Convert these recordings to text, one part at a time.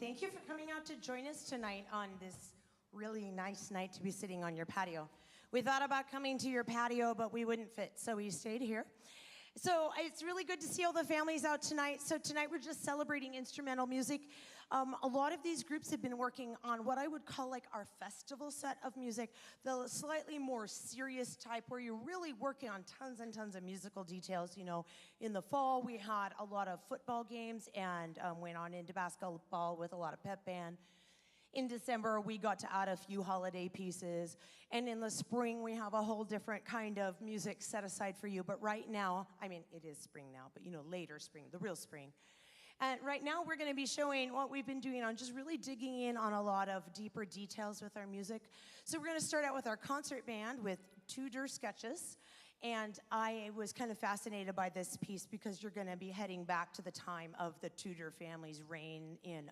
Thank you for coming out to join us tonight on this really nice night to be sitting on your patio. We thought about coming to your patio, but we wouldn't fit, so we stayed here. So it's really good to see all the families out tonight. So tonight we're just celebrating instrumental music. A lot of these groups have been working on what I would call like our festival set of music, the slightly more serious type where you're really working on tons and tons of musical details. You know, in the fall we had a lot of football games and went on into basketball with a lot of pep band. In December, we got to add a few holiday pieces. And in the spring, we have a whole different kind of music set aside for you. But right now, I mean, it is spring now, but you know, later spring, the real spring. And right now, we're gonna be showing what we've been doing on just really digging in on a lot of deeper details with our music. So we're gonna start out with our concert band with Tudor sketches. And I was kind of fascinated by this piece because you're going to be heading back to the time of the Tudor family's reign in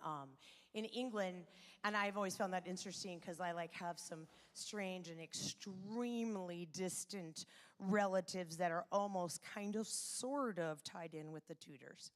England. And I've always found that interesting because I like have some strange and extremely distant relatives that are almost kind of sort of tied in with the Tudors.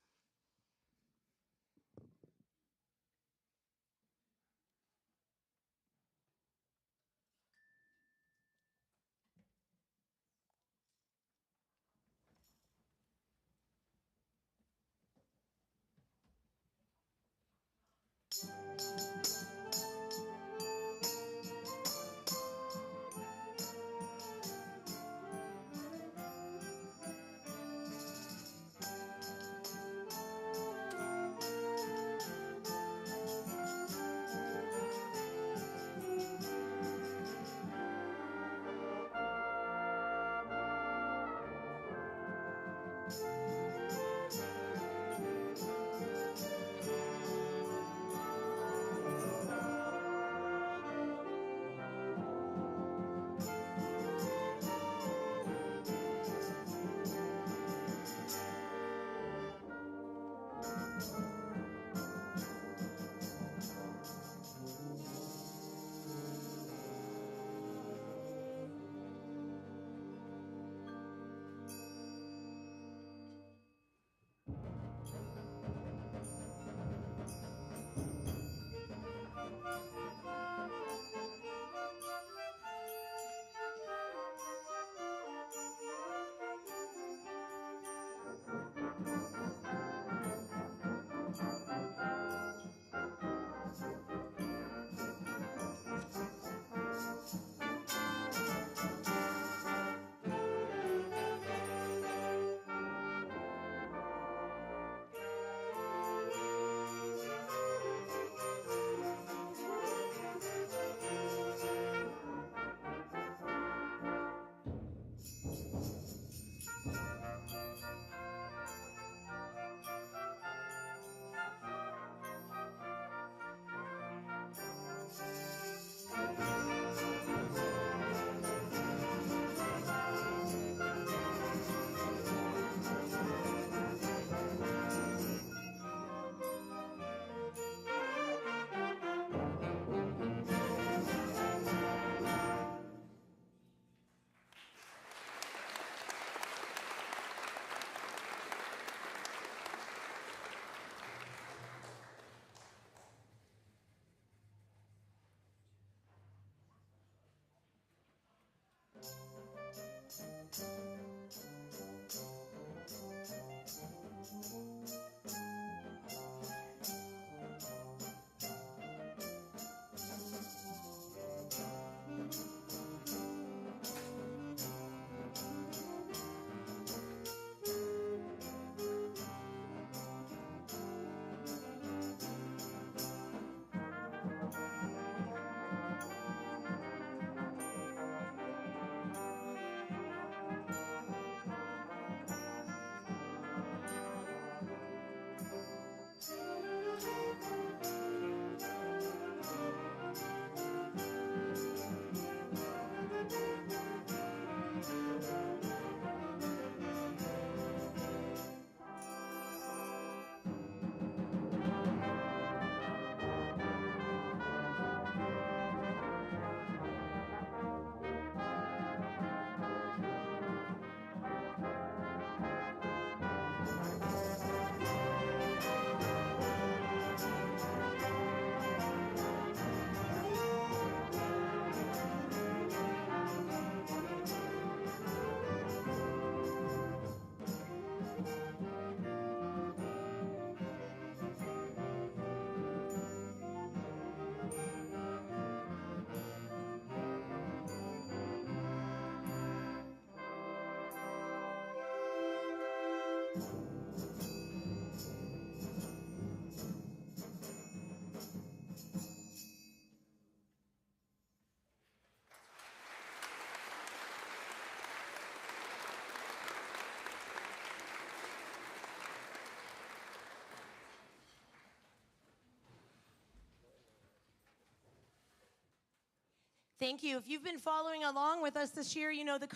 Thank you. If you've been following along with us this year, you know the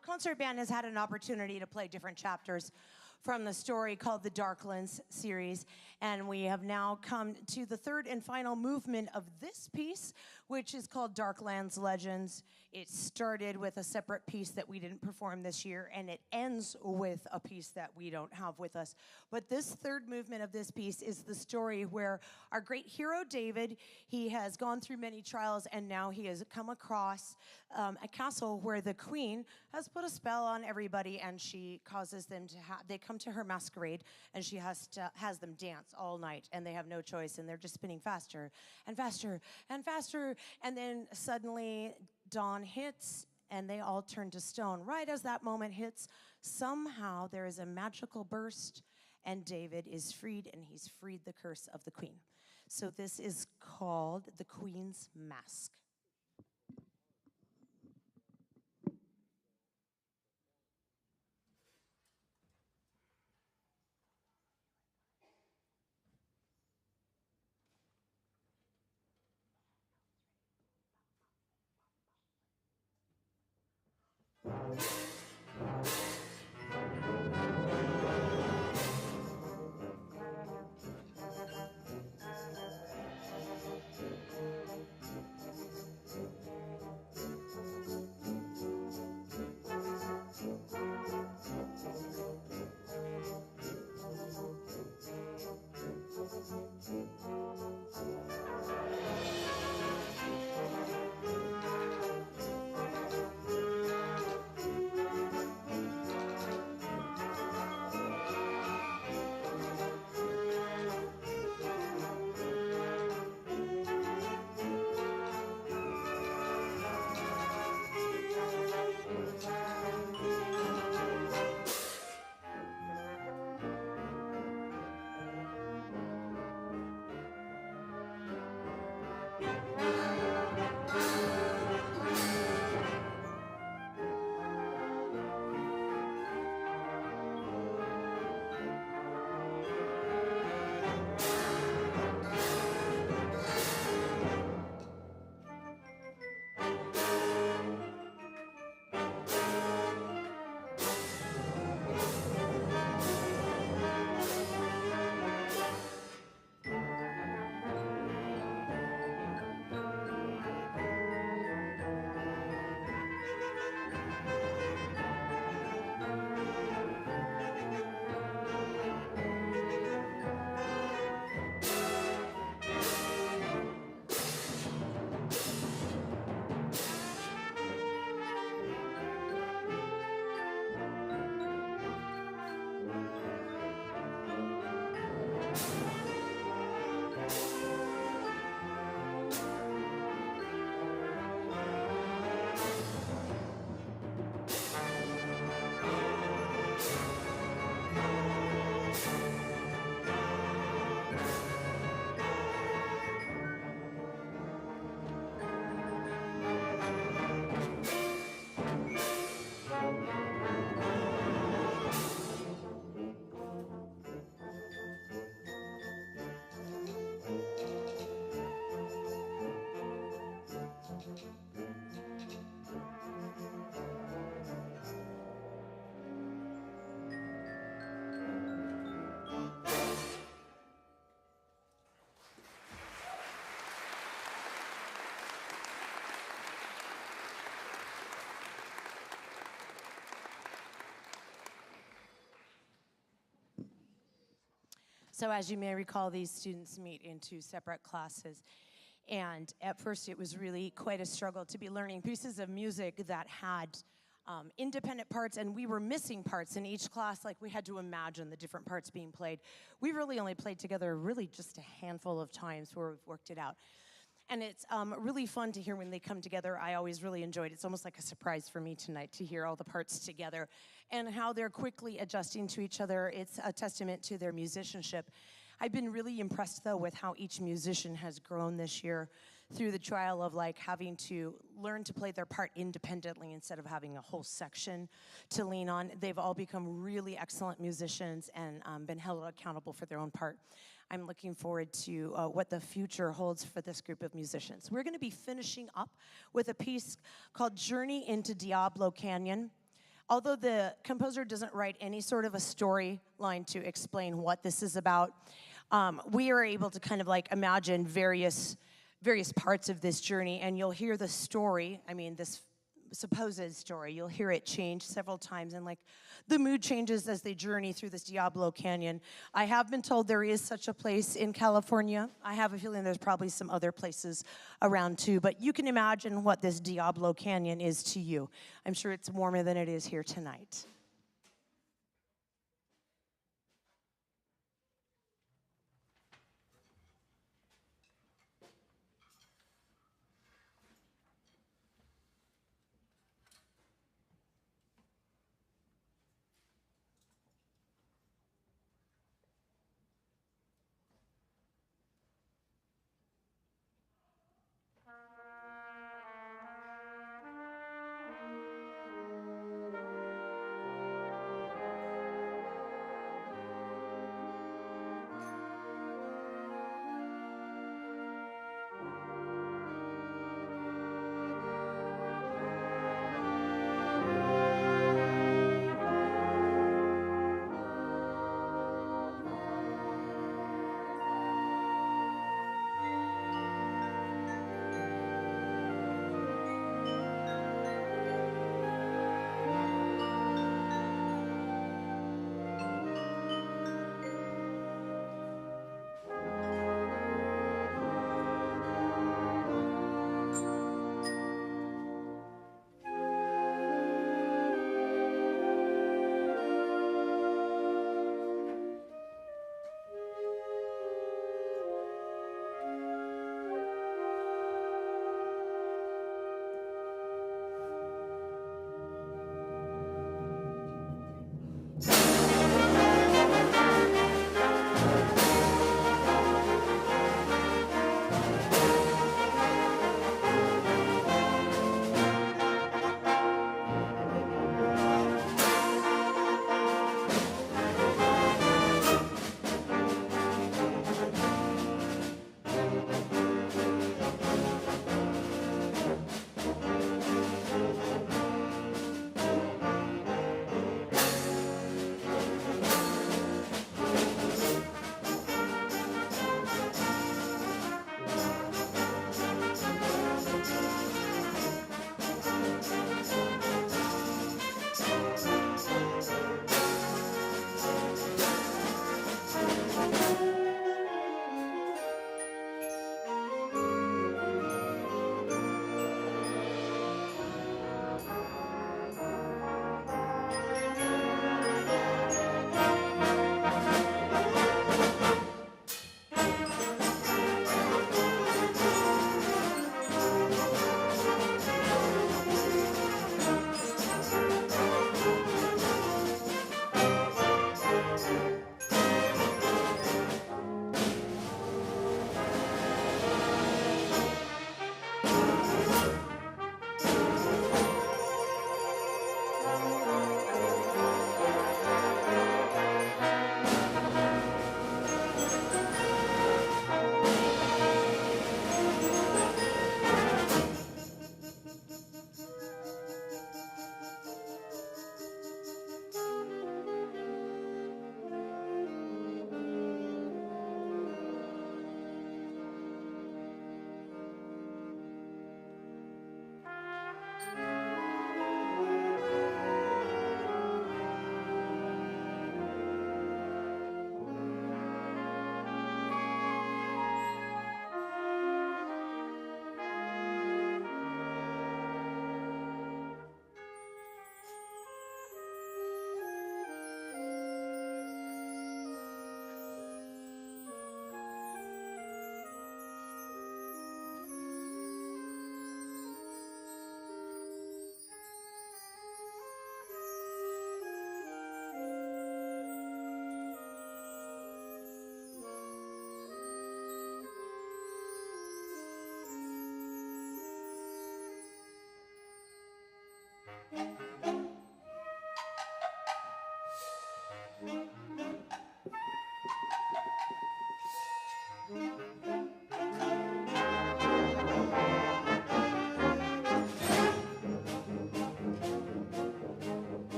concert band has had an opportunity to play different chapters from the story called the Darklands series, and we have now come to the third and final movement of this piece, which is called Darklands Legends. It started with a separate piece that we didn't perform this year, and it ends with a piece that we don't have with us. But this third movement of this piece is the story where our great hero, David, he has gone through many trials, and now he has come across a castle where the queen has put a spell on everybody, and she causes them to they come to her masquerade, and she has them dance all night, and they have no choice, and they're just spinning faster and faster and faster, and then suddenly dawn hits, and they all turn to stone. Right as that moment hits, somehow there is a magical burst, and David is freed, and he's freed the curse of the queen. So this is called the Queen's Mask. So as you may recall, these students meet in two separate classes. And at first it was really quite a struggle to be learning pieces of music that had independent parts, and we were missing parts in each class. Like, we had to imagine the different parts being played. We really only played together really just a handful of times where we've worked it out. And it's really fun to hear when they come together. I always really enjoyed it. It's almost like a surprise for me tonight to hear all the parts together and how they're quickly adjusting to each other. It's a testament to their musicianship. I've been really impressed, though, with how each musician has grown this year through the trial of like having to learn to play their part independently instead of having a whole section to lean on. They've all become really excellent musicians and been held accountable for their own part. I'm looking forward to what the future holds for this group of musicians. We're going to be finishing up with a piece called Journey into Diablo Canyon. Although the composer doesn't write any sort of a storyline to explain what this is about, we are able to kind of like imagine various parts of this journey, and you'll hear the story, this supposed story, you'll hear it change several times, and like the mood changes as they journey through this Diablo Canyon. I have been told there is such a place in California. I have a feeling there's probably some other places around too, but you can imagine what this Diablo Canyon is to you. I'm sure it's warmer than it is here tonight.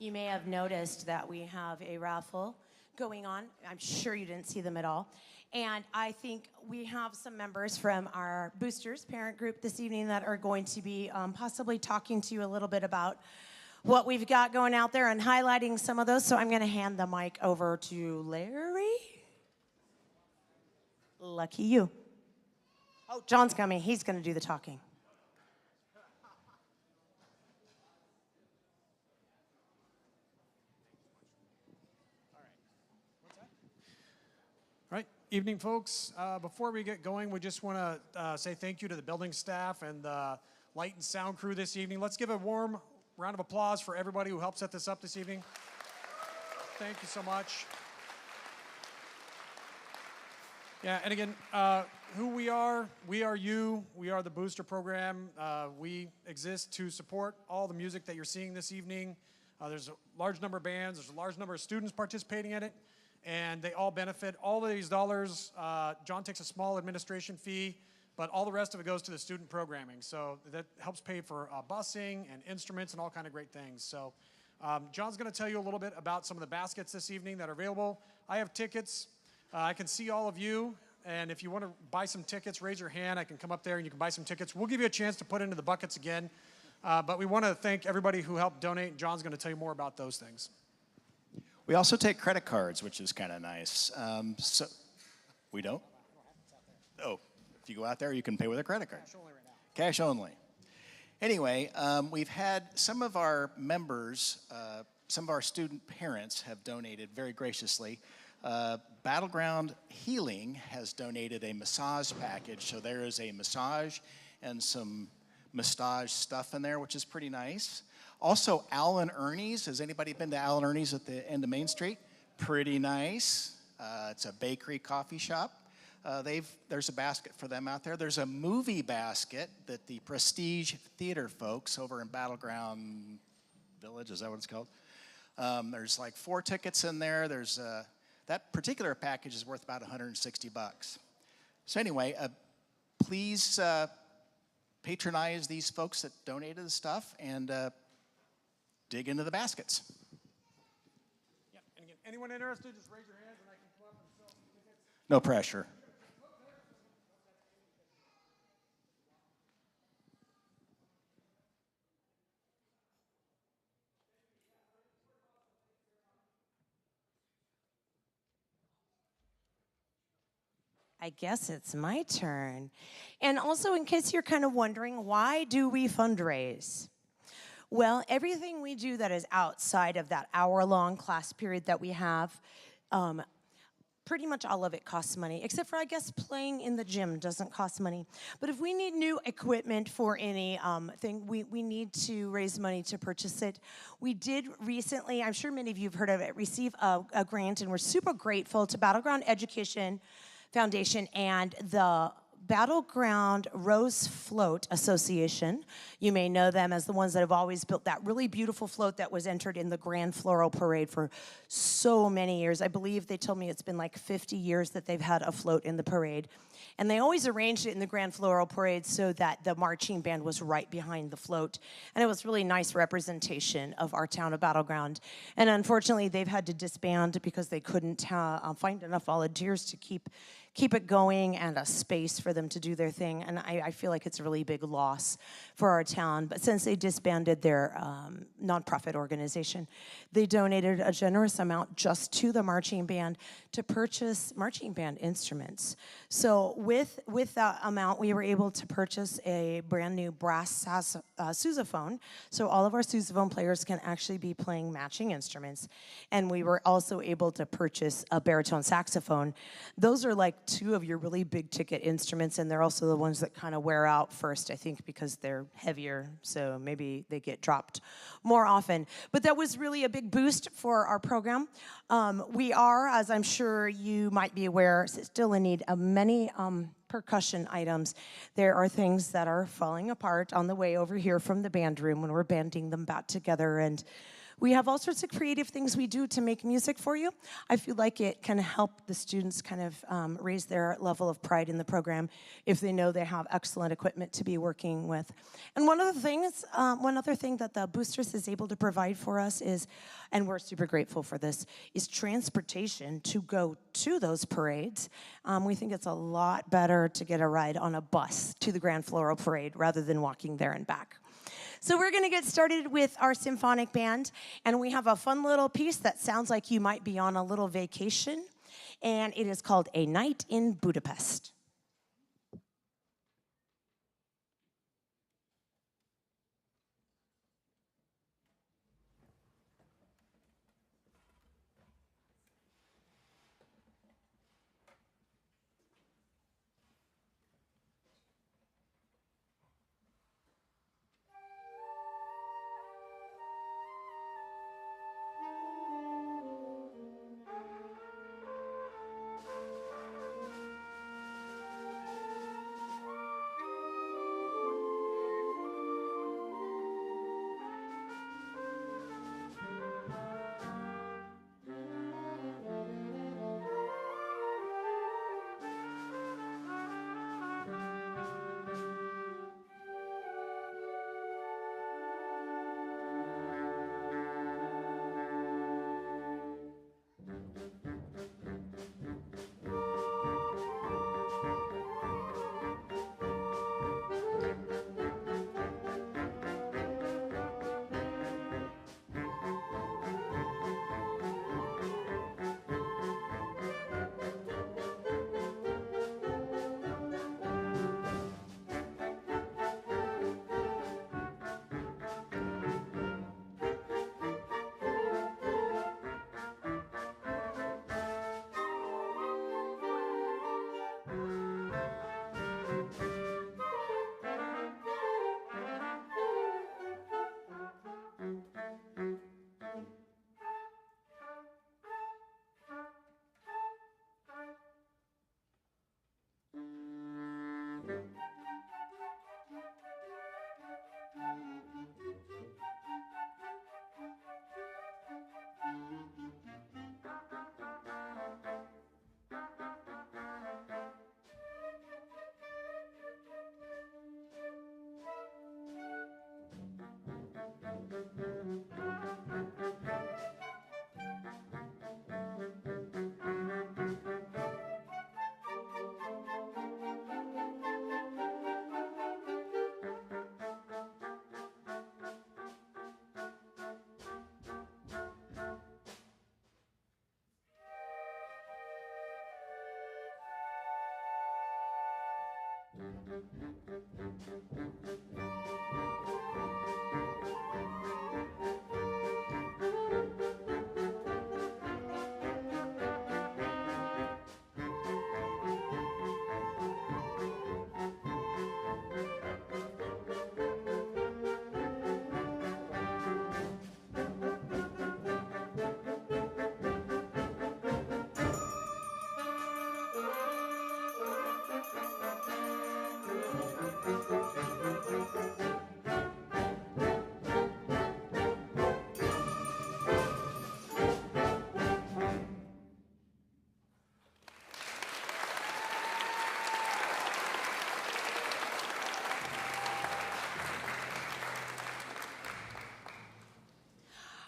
You may have noticed that we have a raffle going on. I'm sure you didn't see them at all. And I think we have some members from our Boosters parent group this evening that are going to be possibly talking to you a little bit about what we've got going out there and highlighting some of those. So I'm going to hand the mic over to Larry. Lucky you. Oh, John's coming. He's going to do the talking. All right, evening, folks. Before we get going, we just want to say thank you to the building staff and the light and sound crew this evening. Let's give a warm round of applause for everybody who helped set this up this evening. Thank you so much. Yeah, and again, who we are you. We are the Booster Program. We exist to support all the music that you're seeing this evening. There's a large number of bands. There's a large number of students participating in it. And they all benefit. All of these dollars, John takes a small administration fee, but all the rest of it goes to the student programming. So that helps pay for busing and instruments and all kind of great things. So John's going to tell you a little bit about some of the baskets this evening that are available. I have tickets. I can see all of you. And if you want to buy some tickets, raise your hand. I can come up there and you can buy some tickets. We'll give you a chance to put into the buckets again. But we want to thank everybody who helped donate. John's going to tell you more about those things. We also take credit cards, which is kind of nice. So we don't? Oh, if you go out there, you can pay with a credit card. Cash only right now. Cash only. Anyway, we've had some of our members, some of our student parents have donated very graciously. Battleground Healing has donated a massage package. So there is a massage and some massage stuff in there, which is pretty nice. Also, Al and Ernie's. Has anybody been to Al and Ernie's at the end of Main Street? Pretty nice. It's a bakery coffee shop. There's a basket for them out there. There's a movie basket that the Prestige Theater folks over in Battleground Village, is that what it's called? There's like 4 tickets in there. That particular package is worth about $160. So anyway, please patronize these folks that donated the stuff and dig into the baskets. Yeah, and again, anyone interested, just raise your hands and I can come up and sell some tickets. No pressure. I guess it's my turn. And also, in case you're kind of wondering, why do we fundraise? Well, everything we do that is outside of that hour-long class period that we have, pretty much all of it costs money, except for, I guess, playing in the gym doesn't cost money. But if we need new equipment for any thing, we need to raise money to purchase it. We did recently, I'm sure many of you have heard of it, receive a grant, and we're super grateful to Battleground Education Foundation and the Battleground Rose Float Association. You may know them as the ones that have always built that really beautiful float that was entered in the Grand Floral Parade for so many years. I believe they told me it's been like 50 years that they've had a float in the parade. And they always arranged it in the Grand Floral Parade so that the marching band was right behind the float. And it was really nice representation of our town of Battleground. And unfortunately, they've had to disband because they couldn't find enough volunteers to keep it going and a space for them to do their thing. And I feel like it's a really big loss for our town. But since they disbanded their nonprofit organization, they donated a generous amount just to the marching band to purchase marching band instruments. So with that amount, we were able to purchase a brand new brass sousaphone. So all of our sousaphone players can actually be playing matching instruments. And we were also able to purchase a baritone saxophone. Those are like 2 of your really big ticket instruments, and they're also the ones that kind of wear out first, I think, because they're heavier, so maybe they get dropped more often. But that was really a big boost for our program. We are, as I'm sure you might be aware, still in need of many percussion items. There are things that are falling apart on the way over here from the band room when we're banding them back together, and we have all sorts of creative things we do to make music for you. I feel like it can help the students kind of raise their level of pride in the program if they know they have excellent equipment to be working with. And one other thing that the Boosters is able to provide for us is, and we're super grateful for this, is transportation to go to those parades. We think it's a lot better to get a ride on a bus to the Grand Floral Parade rather than walking there and back. So we're going to get started with our symphonic band, and we have a fun little piece that sounds like you might be on a little vacation, and it is called A Night in Budapest.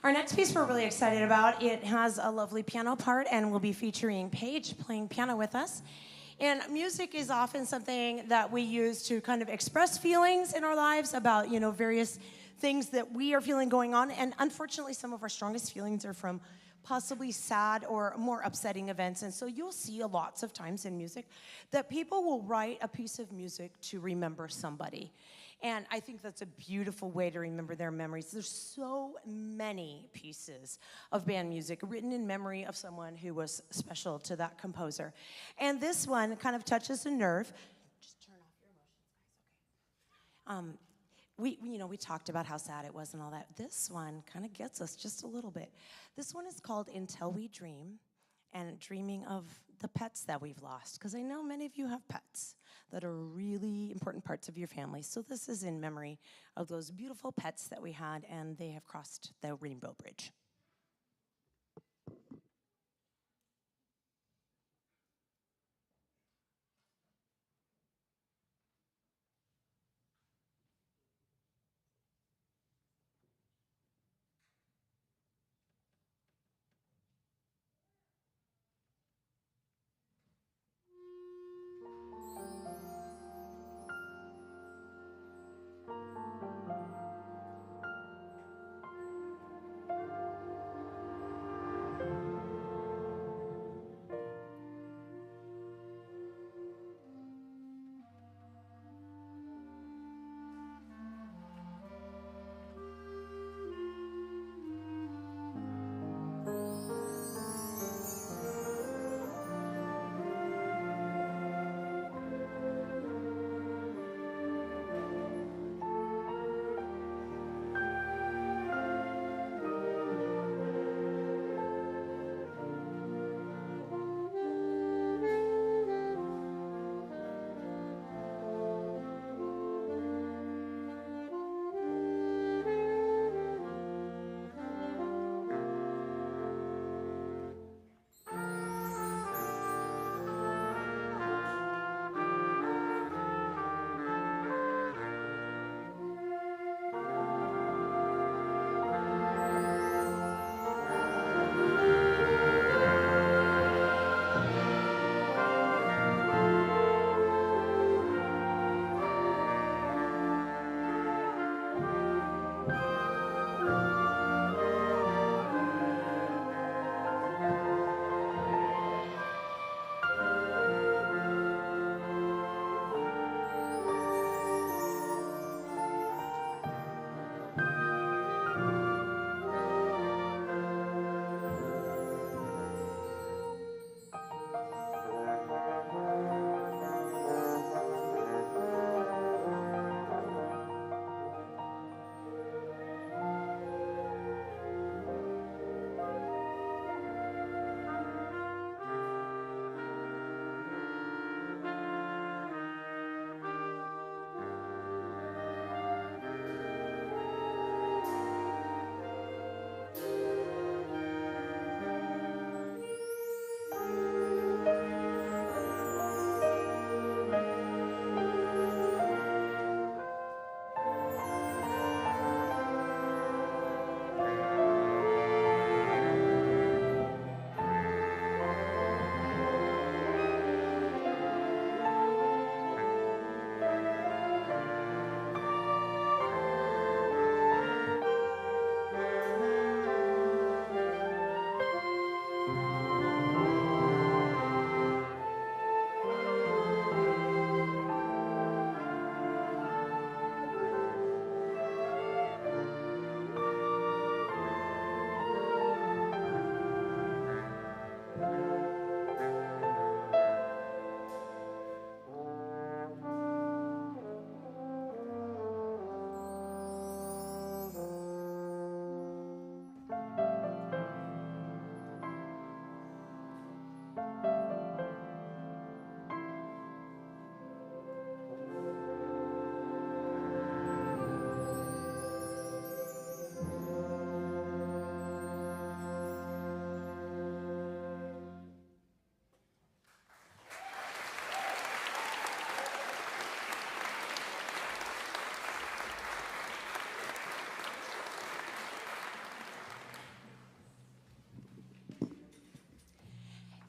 Our next piece we're really excited about. It has a lovely piano part and we'll be featuring Paige playing piano with us. And music is often something that we use to kind of express feelings in our lives about, various things that we are feeling going on. And unfortunately, some of our strongest feelings are from possibly sad or more upsetting events. And so you'll see lots of times in music that people will write a piece of music to remember somebody. And I think that's a beautiful way to remember their memories. There's so many pieces of band music written in memory of someone who was special to that composer. And this one kind of touches a nerve. Just turn off your emotions, guys, okay? We talked about how sad it was and all that. This one kind of gets us just a little bit. This one is called Until We Dream, and dreaming of the pets that we've lost, because I know many of you have pets that are really important parts of your family. So this is in memory of those beautiful pets that we had, and they have crossed the Rainbow Bridge.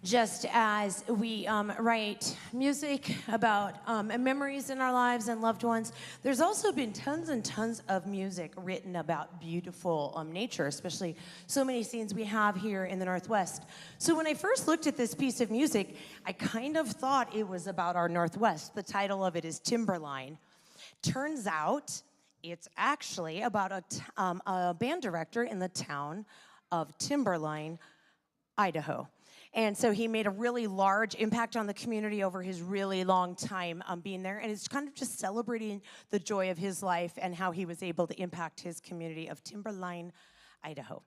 just as we write music about memories in our lives and loved ones, there's also been tons and tons of music written about beautiful nature, especially so many scenes we have here in the Northwest. So when I first looked at this piece of music, I kind of thought it was about our Northwest. The title of it is Timberline. Turns out it's actually about a band director in the town of Timberline, Idaho. And so he made a really large impact on the community over his really long time being there. And it's kind of just celebrating the joy of his life and how he was able to impact his community of Timberline, Idaho.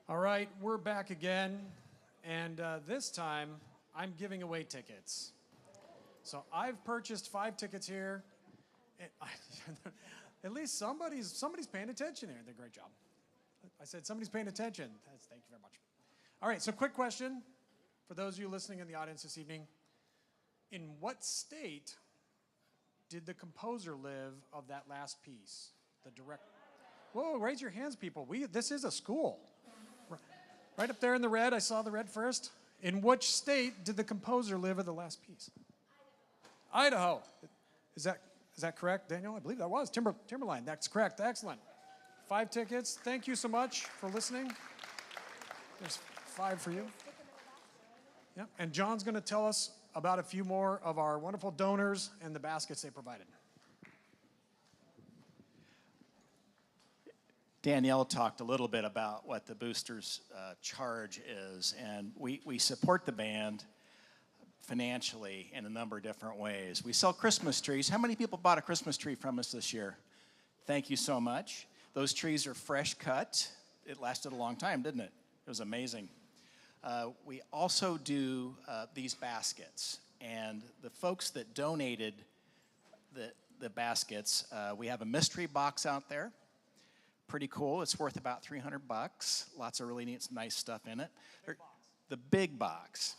All right, we're back again, and this time I'm giving away tickets. So I've purchased 5 tickets here. And at least somebody's paying attention here. Great job. I said somebody's paying attention. Thank you very much. All right, so quick question for those of you listening in the audience this evening. In what state did the composer live of that last piece? The direct. Whoa, raise your hands, people. This is a school. Right up there in the red, I saw the red first. In which state did the composer live of the last piece? Idaho. Is that correct, Daniel? I believe that was. Timberline, that's correct. Excellent. 5 tickets. Thank you so much for listening. There's 5 for you. Yep. And John's going to tell us about a few more of our wonderful donors and the baskets they provided. Danielle talked a little bit about what the boosters charge is, and we support the band financially in a number of different ways. We sell Christmas trees. How many people bought a Christmas tree from us this year? Thank you so much. Those trees are fresh cut. It lasted a long time, didn't it? It was amazing. We also do these baskets, and the folks that donated the baskets, we have a mystery box out there. Pretty cool. It's worth about $300. Lots of really neat, nice stuff in it. The big box.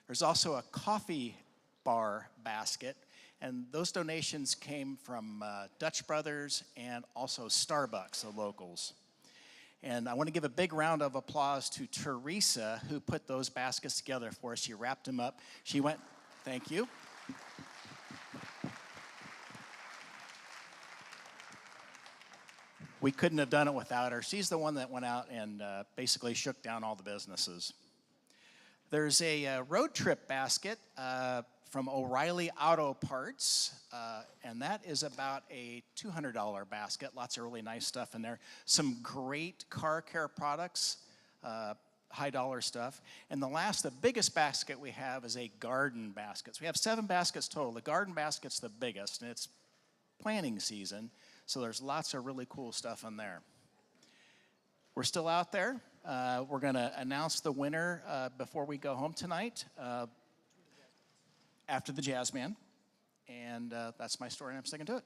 There's also a coffee bar basket, and those donations came from Dutch Brothers and also Starbucks, the locals. And I want to give a big round of applause to Teresa, who put those baskets together for us. She wrapped them up. She went, thank you. We couldn't have done it without her. She's the one that went out and basically shook down all the businesses. There's a road trip basket from O'Reilly Auto Parts, and that is about a $200 basket. Lots of really nice stuff in there. Some great car care products, high dollar stuff. And the biggest basket we have is a garden basket. So we have 7 baskets total. The garden basket's the biggest, and it's planting season. So there's lots of really cool stuff in there. We're still out there. We're going to announce the winner before we go home tonight after the jazz band. And that's my story, and I'm sticking to it.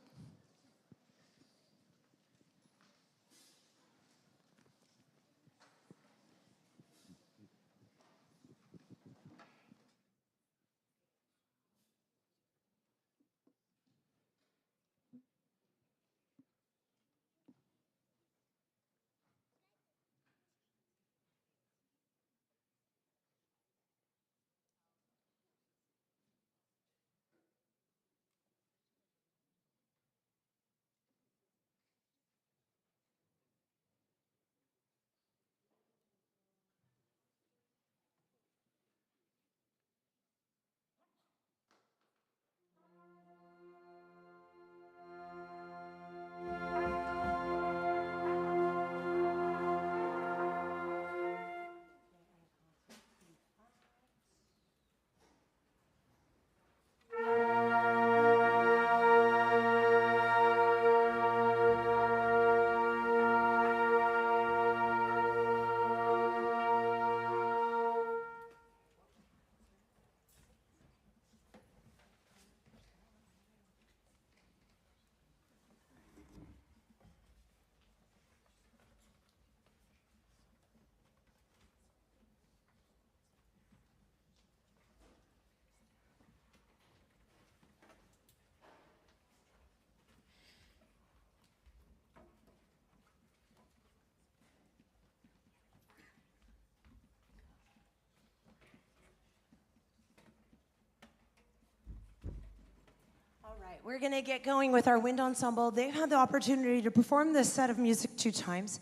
Right, we're going to get going with our wind ensemble. They've had the opportunity to perform this set of music 2 times.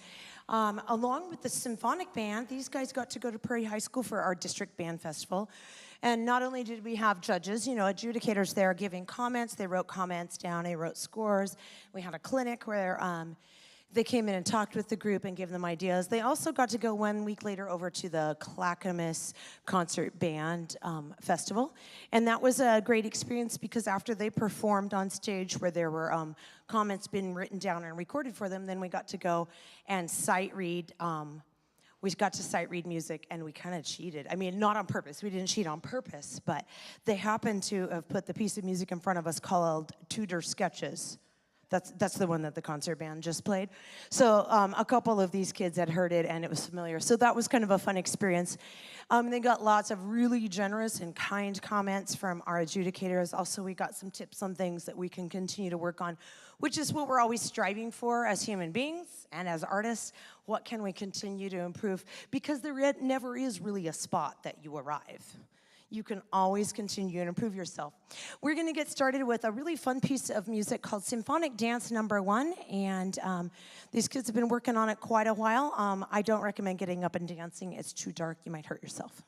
Along with the symphonic band, these guys got to go to Prairie High School for our district band festival. And not only did we have judges, adjudicators there giving comments, they wrote comments down, they wrote scores. We had a clinic where they came in and talked with the group and gave them ideas. They also got to go 1 week later over to the Clackamas Concert Band Festival. And that was a great experience because after they performed on stage where there were comments being written down and recorded for them, then we got to go and sight read we got to sight read music, and we kind of cheated. I mean, not on purpose. We didn't cheat on purpose, but they happened to have put the piece of music in front of us called Tudor Sketches. That's the one that the concert band just played. So a couple of these kids had heard it, and it was familiar. So that was kind of a fun experience. They got lots of really generous and kind comments from our adjudicators. Also, we got some tips on things that we can continue to work on, which is what we're always striving for as human beings and as artists. What can we continue to improve? Because there never is really a spot that you arrive. You can always continue and improve yourself. We're going to get started with a really fun piece of music called Symphonic Dance No. 1, and these kids have been working on it quite a while. I don't recommend getting up and dancing. It's too dark. You might hurt yourself.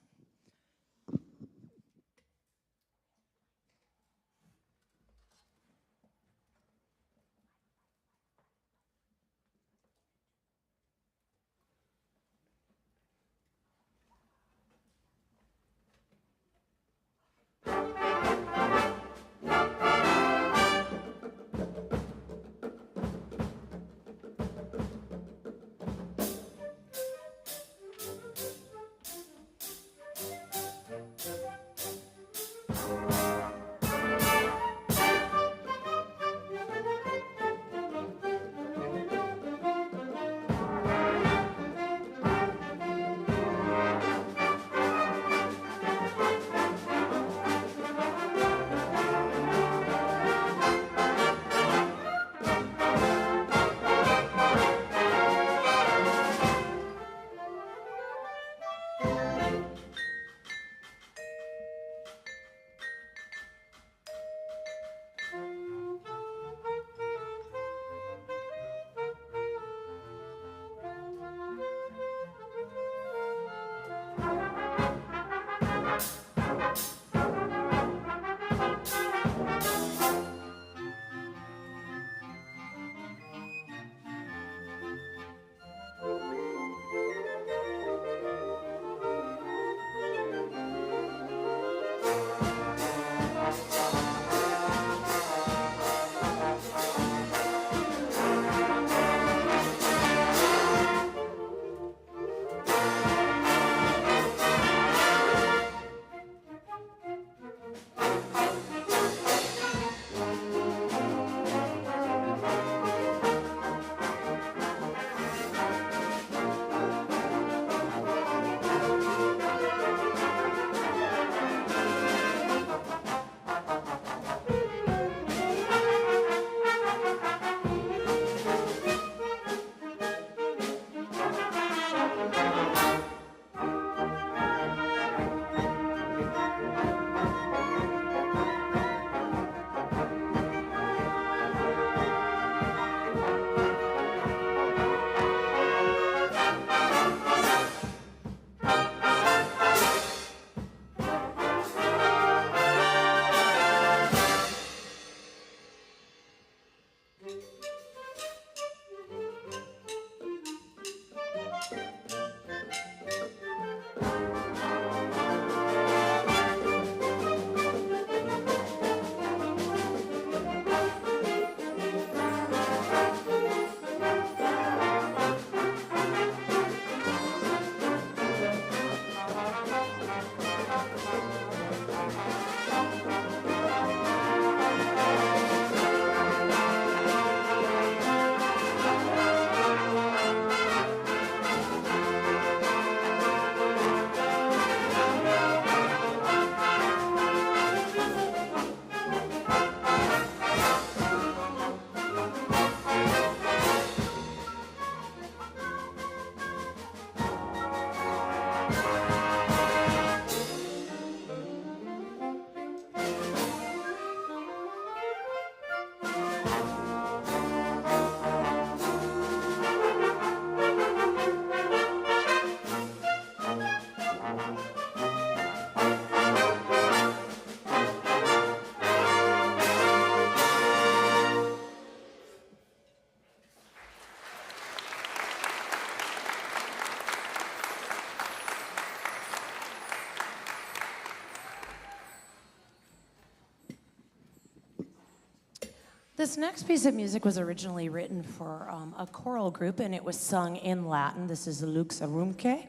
This next piece of music was originally written for a choral group, and it was sung in Latin. This is Lux Arumque,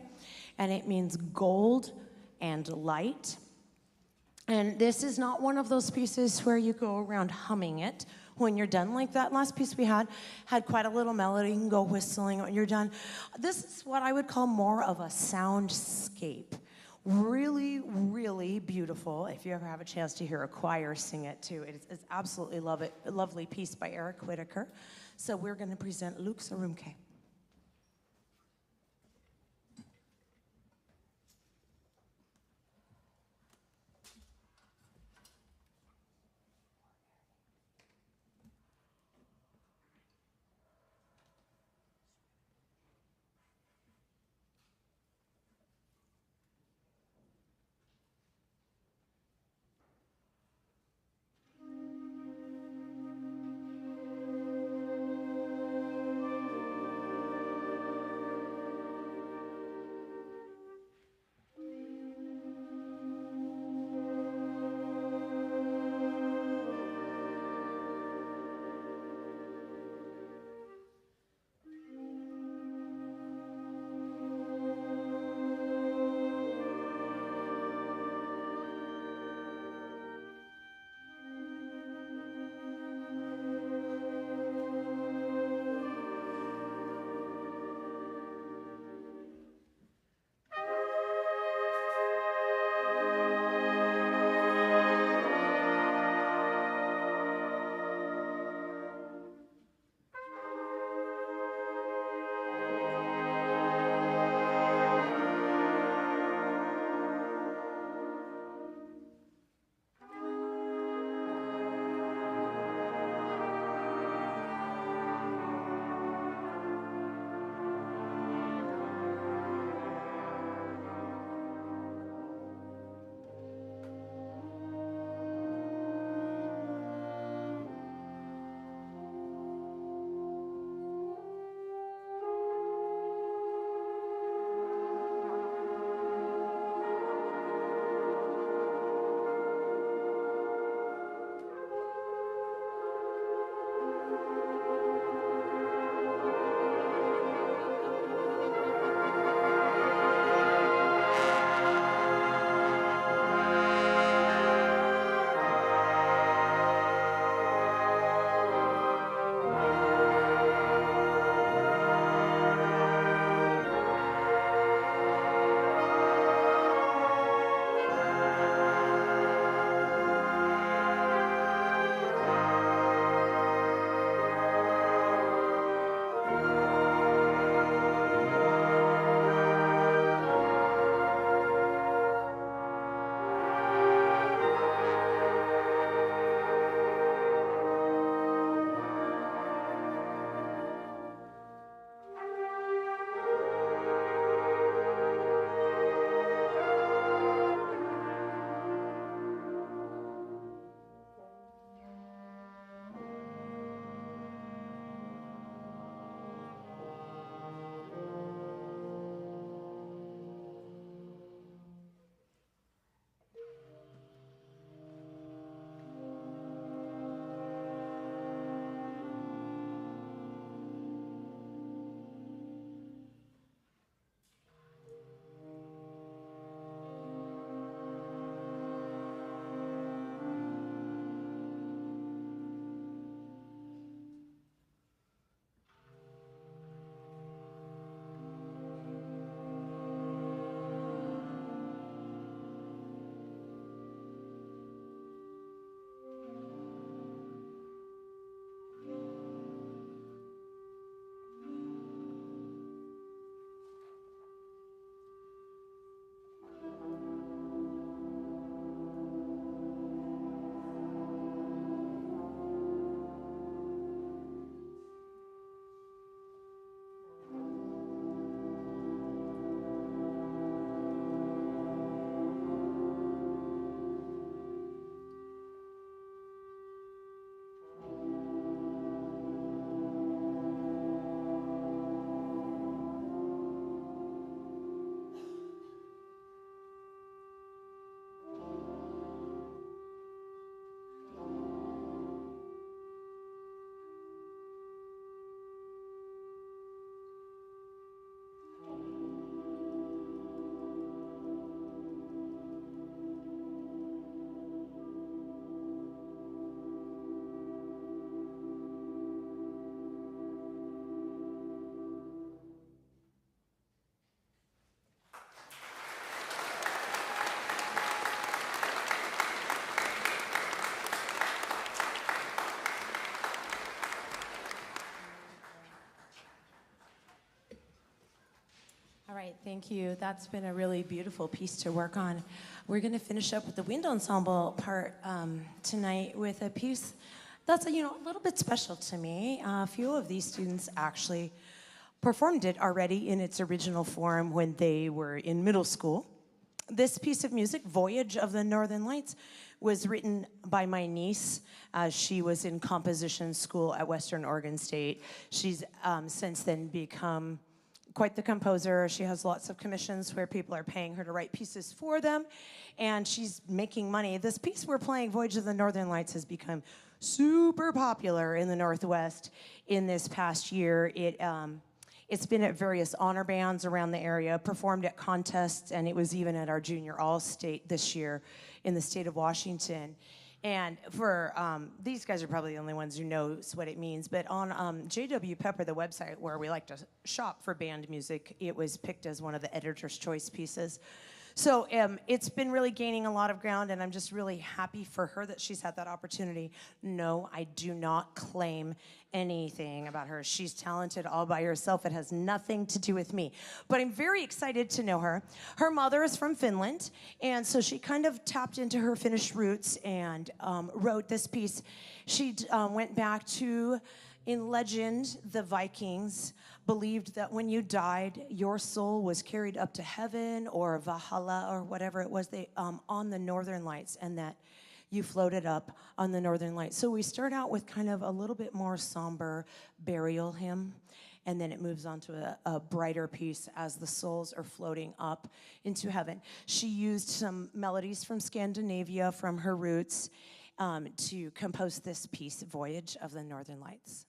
and it means gold and light. And this is not one of those pieces where you go around humming it when you're done. Like that last piece we had quite a little melody. You can go whistling when you're done. This is what I would call more of a soundscape. Really, really beautiful. If you ever have a chance to hear a choir sing it too, it's absolutely a lovely piece by Eric Whitaker. So we're going to present Lux Arumque. thank you. That's been a really beautiful piece to work on. We're going to finish up with the wind ensemble part tonight with a piece that's a little bit special to me. A few of these students actually performed it already in its original form when they were in middle school. This piece of music, Voyage of the Northern Lights, was written by my niece. She was in composition school at Western Oregon State. She's since then become quite the composer. She has lots of commissions where people are paying her to write pieces for them, and she's making money. This piece we're playing, Voyage of the Northern Lights, has become super popular in the Northwest in this past year. It's been at various honor bands around the area, performed at contests, and it was even at our Junior All-State this year in the state of Washington. And for, these guys are probably the only ones who knows what it means, but on J.W. Pepper, the website where we like to shop for band music, it was picked as one of the editor's choice pieces. So it's been really gaining a lot of ground, and I'm just really happy for her that she's had that opportunity. No, I do not claim anything about her. She's talented all by herself. It has nothing to do with me. But I'm very excited to know her. Her mother is from Finland, and so she kind of tapped into her Finnish roots and wrote this piece. She went back to, in legend, the Vikings believed that when you died, your soul was carried up to heaven or Valhalla or whatever it was on the Northern Lights, and that you floated up on the Northern Lights. So we start out with kind of a little bit more somber burial hymn, and then it moves on to a brighter piece as the souls are floating up into heaven. She used some melodies from Scandinavia, from her roots, to compose this piece, Voyage of the Northern Lights.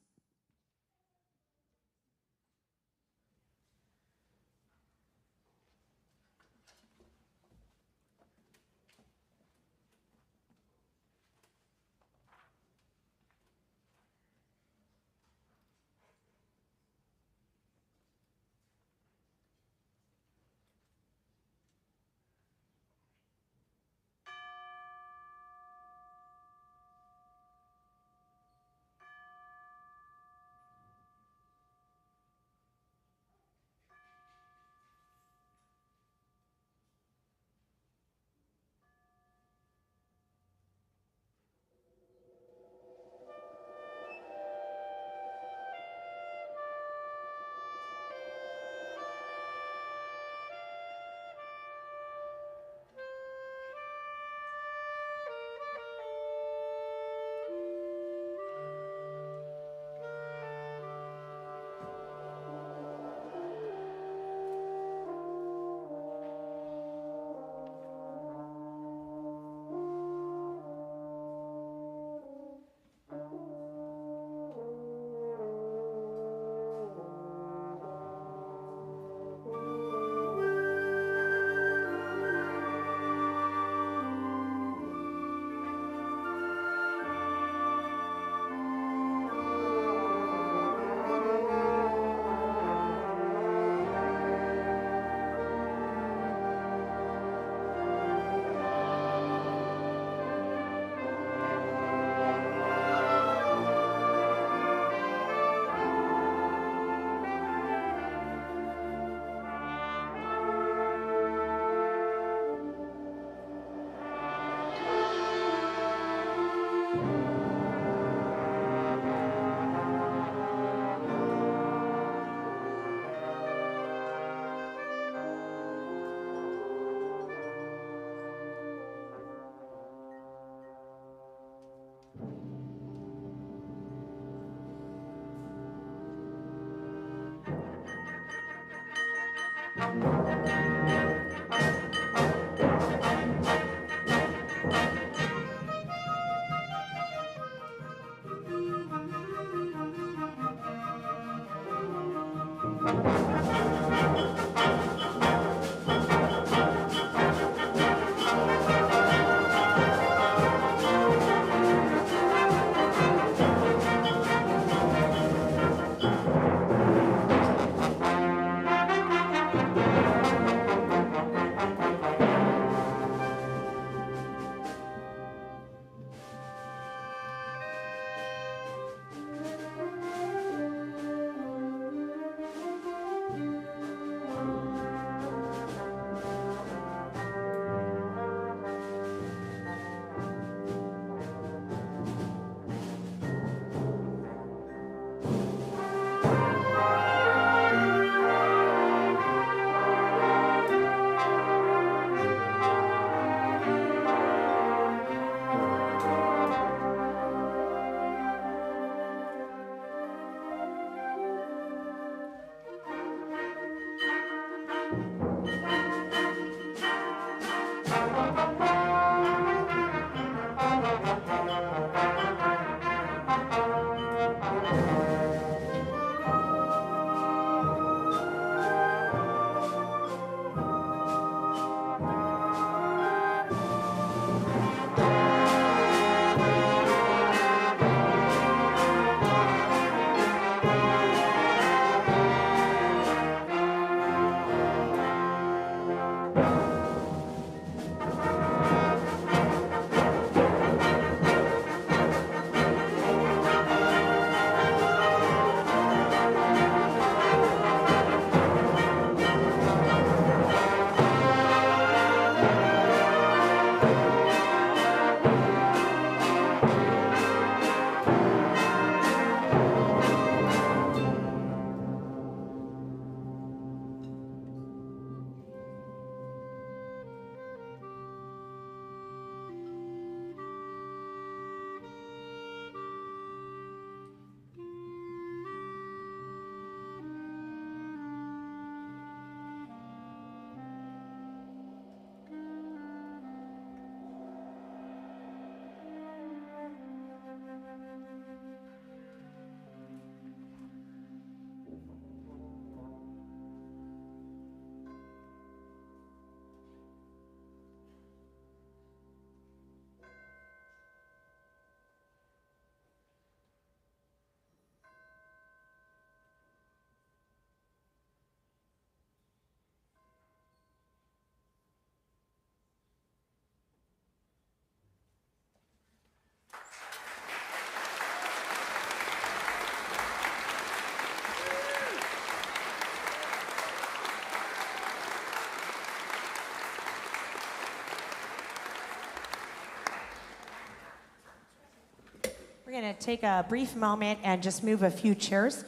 We're going to take a brief moment and just move a few chairs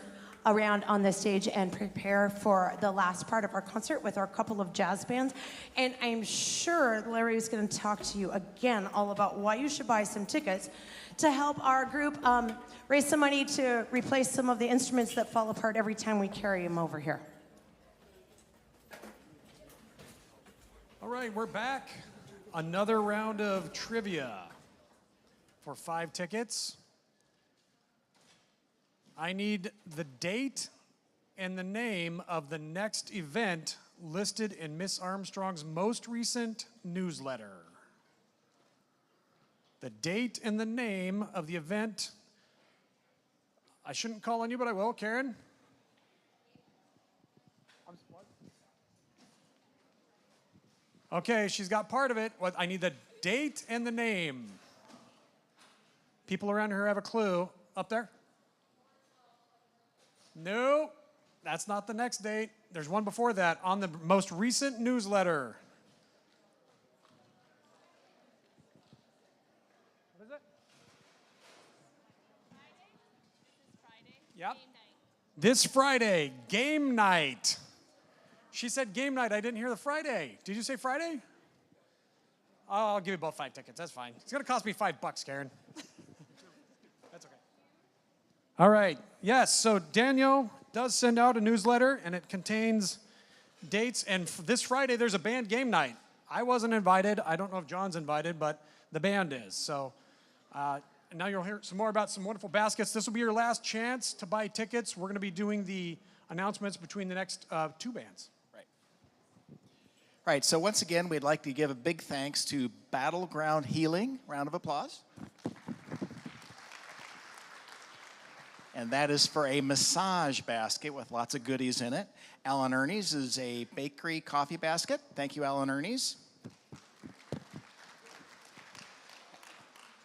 around on the stage and prepare for the last part of our concert with our couple of jazz bands. And I'm sure Larry is going to talk to you again all about why you should buy some tickets to help our group raise some money to replace some of the instruments that fall apart every time we carry them over here. All right, we're back. Another round of trivia for 5 tickets. I need the date and the name of the next event listed in Miss Armstrong's most recent newsletter. The date and the name of the event. I shouldn't call on you, but I will. Karen? Okay, she's got part of it. I need the date and the name. People around here have a clue. Up there? No, that's not the next date. There's one before that on the most recent newsletter. What is it? Friday? Yep. Game night. This Friday, game night. She said game night. I didn't hear the Friday. Did you say Friday? I'll give you both 5 tickets. That's fine. It's going to cost me $5, Karen. That's okay. All right. Yes, so Daniel does send out a newsletter, and it contains dates. And this Friday, there's a band game night. I wasn't invited. I don't know if John's invited, but the band is. So now you'll hear some more about some wonderful baskets. This will be your last chance to buy tickets. We're going to be doing the announcements between the next 2 bands. Right, so once again, we'd like to give a big thanks to Battleground Healing. Round of applause. And that is for a massage basket with lots of goodies in it. Alan Ernie's is a bakery coffee basket. Thank you, Alan Ernie's.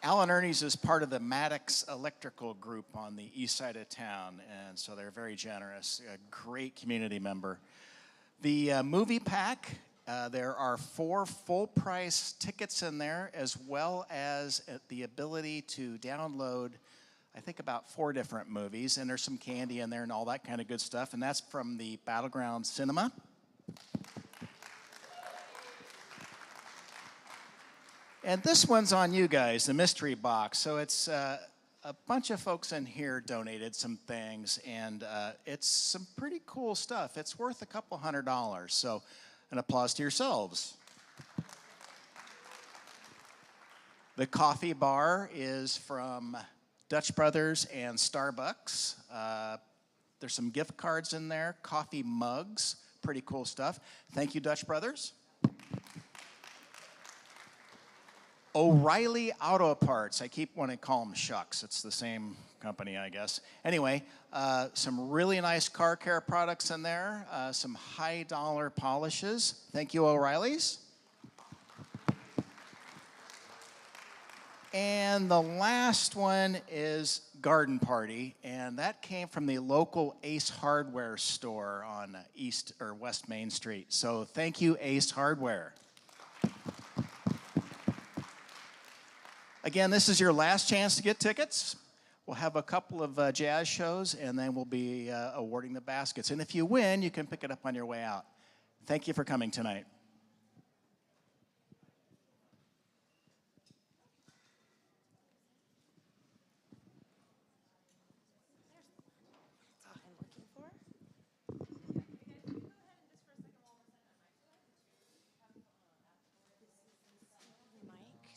Alan Ernie's is part of the Maddox Electrical Group on the east side of town, and so they're very generous, a great community member. The movie pack, there are 4 full-price tickets in there, as well as the ability to download, I think, about 4 different movies, and there's some candy in there and all that kind of good stuff, and that's from the Battleground Cinema. And this one's on you guys, the mystery box. So it's a bunch of folks in here donated some things, and it's some pretty cool stuff. It's worth a couple $100, so an applause to yourselves. The coffee bar is from Dutch Brothers and Starbucks. There's some gift cards in there, coffee mugs, pretty cool stuff. Thank you, Dutch Brothers. O'Reilly Auto Parts. I keep wanting to call them Shucks. It's the same company, I guess. Anyway, some really nice car care products in there, some high dollar polishes. Thank you, O'Reilly's. And the last one is Garden Party, and that came from the local Ace Hardware store on East or West Main Street. So thank you, Ace Hardware. Again, this is your last chance to get tickets. We'll have a couple of jazz shows, and then we'll be awarding the baskets. And if you win, you can pick it up on your way out. Thank you for coming tonight.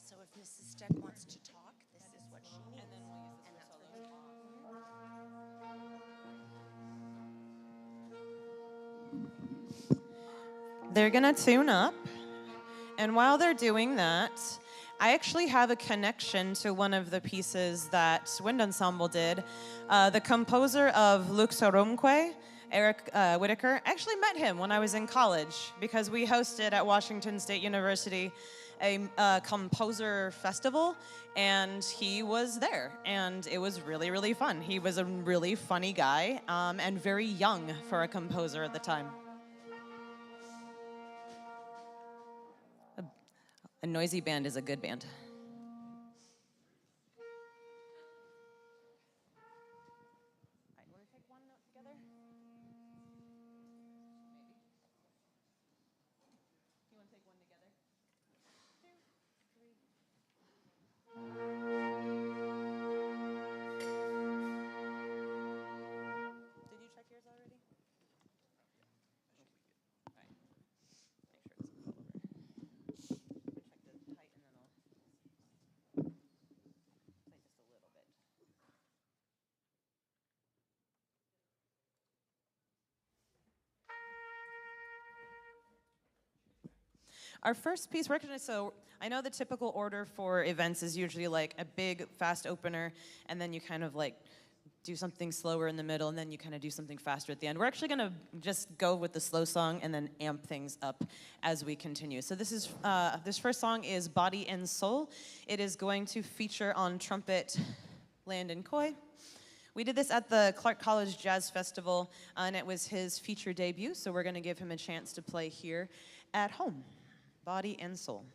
So if Mrs. Steck wants to talk, this is what she needs. And then we'll use this for solo. They're gonna tune up, and while they're doing that, I actually have a connection to one of the pieces that Wind Ensemble did. The composer of Luxorumque, Eric Whitaker, actually met him when I was in college because we hosted at Washington State University a composer festival, and he was there, and it was really, really fun. He was a really funny guy and very young for a composer at the time. A noisy band is a good band. Our first piece, so I know the typical order for events is usually like a big, fast opener, and then you kind of like do something slower in the middle, and then you kind of do something faster at the end. We're actually gonna just go with the slow song and then amp things up as we continue. So this first song is Body and Soul. It is going to feature on trumpet Landon Coy. We did this at the Clark College Jazz Festival, and it was his feature debut, so we're gonna give him a chance to play here at home. Body and Soul.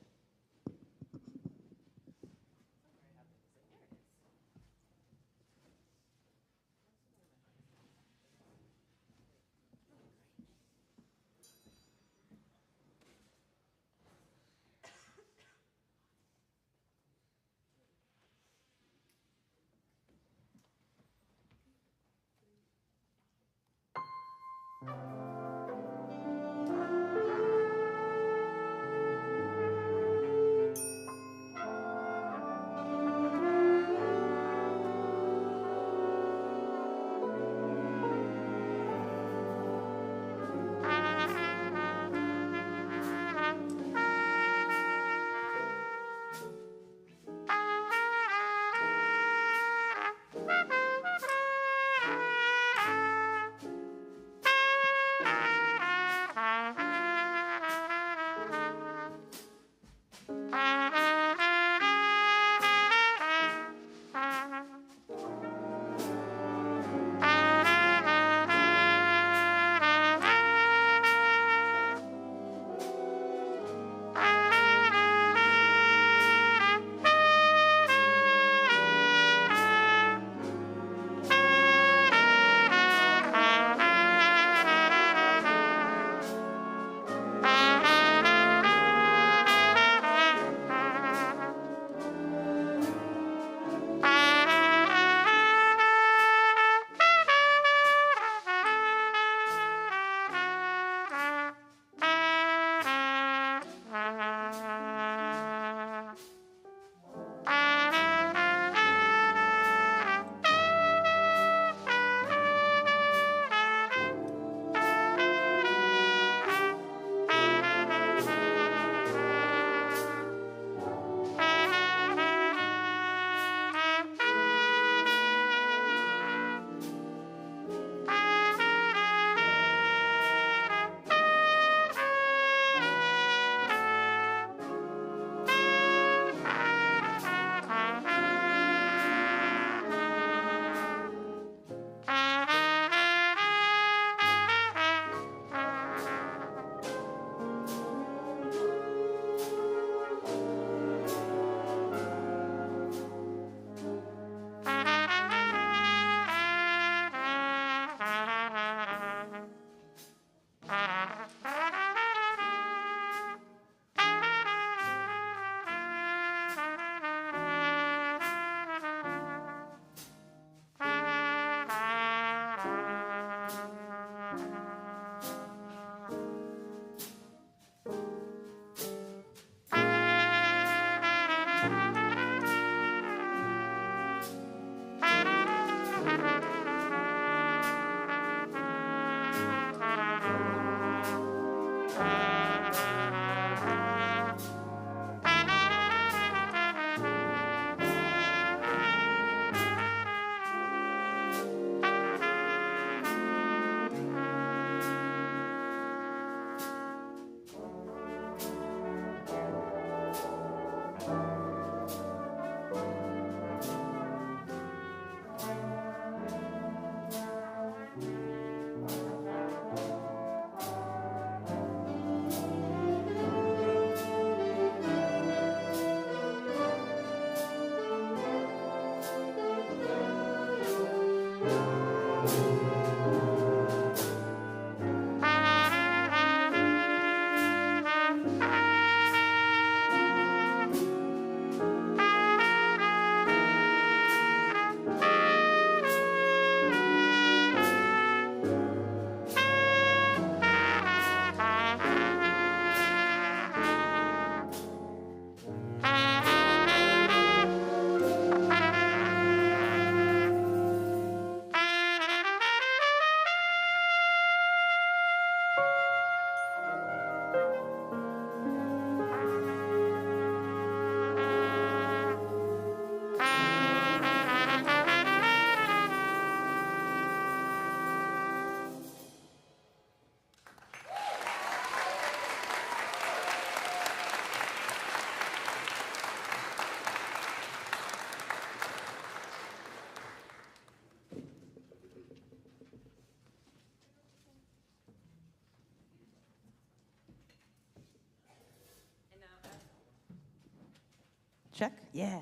Check? Yeah.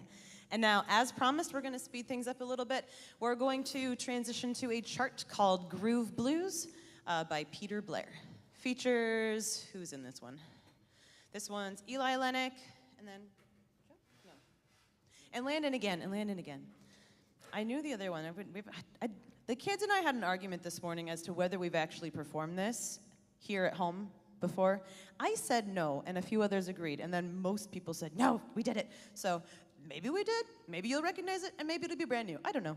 And now, as promised, we're going to speed things up a little bit. We're going to transition to a chart called Groove Blues by Peter Blair. Features, who's in this one? This one's Eli Lennox, and then, no. And Landon again. I knew the other one. The kids and I had an argument this morning as to whether we've actually performed this here at home before. I said no, and a few others agreed, and then most people said, no, we did it. So maybe we did, maybe you'll recognize it, and maybe it'll be brand new. I don't know.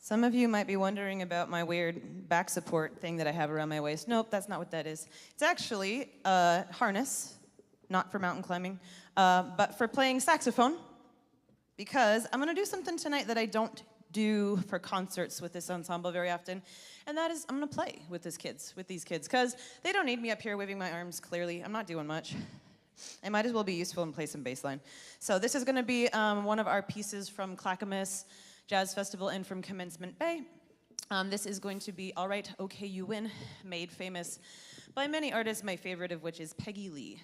Some of you might be wondering about my weird back support thing that I have around my waist. Nope, that's not what that is. It's actually a harness, not for mountain climbing, but for playing saxophone, because I'm gonna do something tonight that I don't do for concerts with this ensemble very often, and that is I'm gonna play with these kids, because they don't need me up here waving my arms, clearly. I'm not doing much. I might as well be useful and play some bass line. So this is gonna be one of our pieces from Clackamas Jazz Festival and from Commencement Bay. This is going to be All Right, Okay, You Win, made famous by many artists, my favorite of which is Peggy Lee.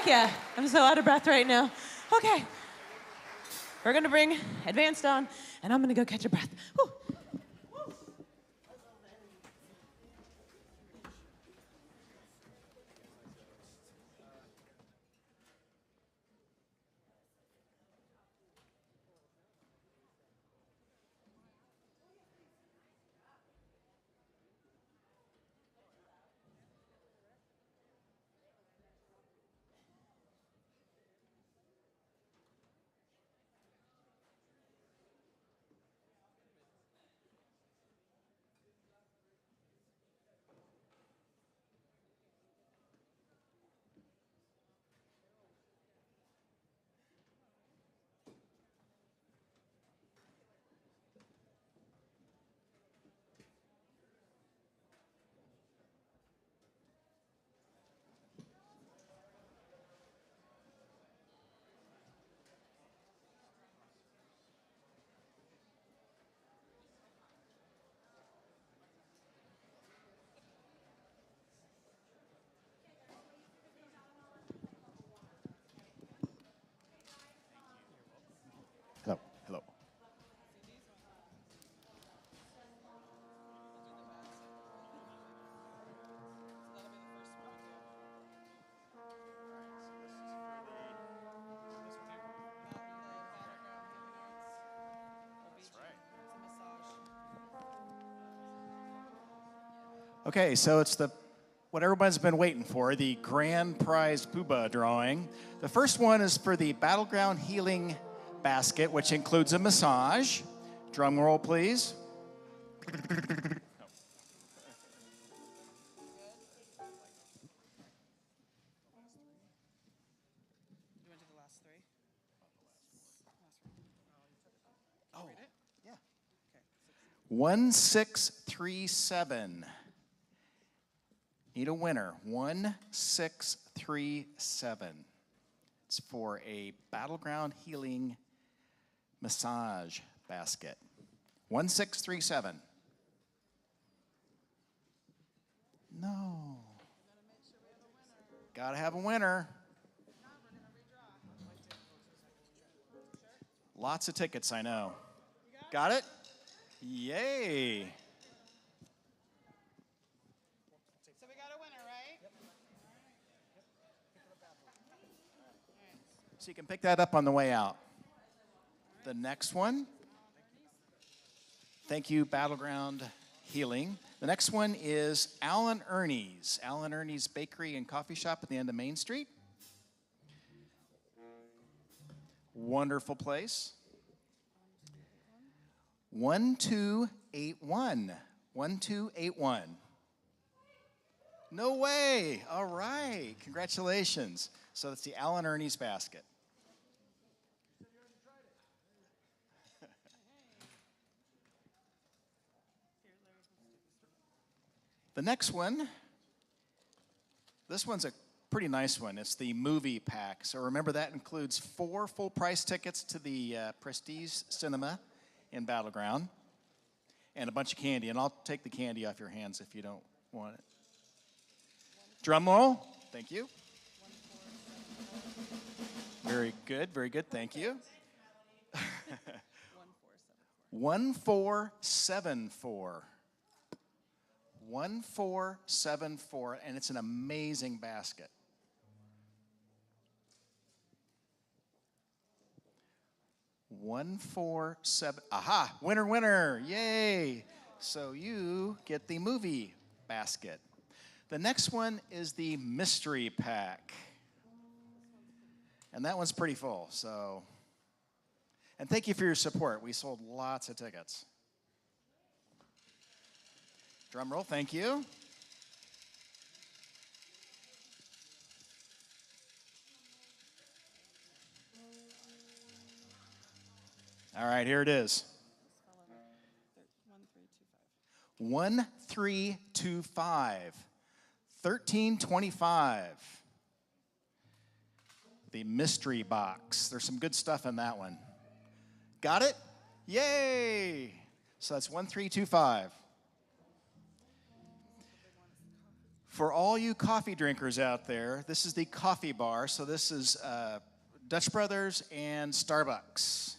yeah, I'm so out of breath right now. Okay. We're gonna bring Advanced on, and I'm gonna go catch a breath. Whew. Hello, hello. Okay, so it's what everyone's been waiting for, the grand prize Booba drawing. The first one is for the Battleground Healing Basket, which includes a massage. Drum roll, please. Oh, yeah. 1637. Need a winner. 1637. It's for a Battleground Healing Massage Basket. 1637. No. Gotta have a winner. Lots of tickets, I know. Got it? Yay. So we got a winner, right? So you can pick that up on the way out. The next one. Thank you, Battleground Healing. The next one is Alan Ernie's. Alan Ernie's Bakery and Coffee Shop at the end of Main Street. Wonderful place. 1281. 1281. No way. All right. Congratulations. So that's the Alan Ernie's basket. The next one, this one's a pretty nice one. It's the movie pack. So remember that includes 4 full price tickets to the Prestige Cinema in Battleground and a bunch of candy. And I'll take the candy off your hands if you don't want it. Drum roll. Thank you. Very good, very good. Thank you. 1474. 1474, and it's an amazing basket. One, 4, 7. Aha! Winner, winner! Yay! So you get the movie basket. The next one is the mystery pack. And that one's pretty full, so. And thank you for your support. We sold lots of tickets. Drum roll, thank you. All right, here it is. 1325. 1325. The mystery box. There's some good stuff in that one. Got it? Yay! So that's 1325. For all you coffee drinkers out there, this is the coffee bar. So this is Dutch Brothers and Starbucks.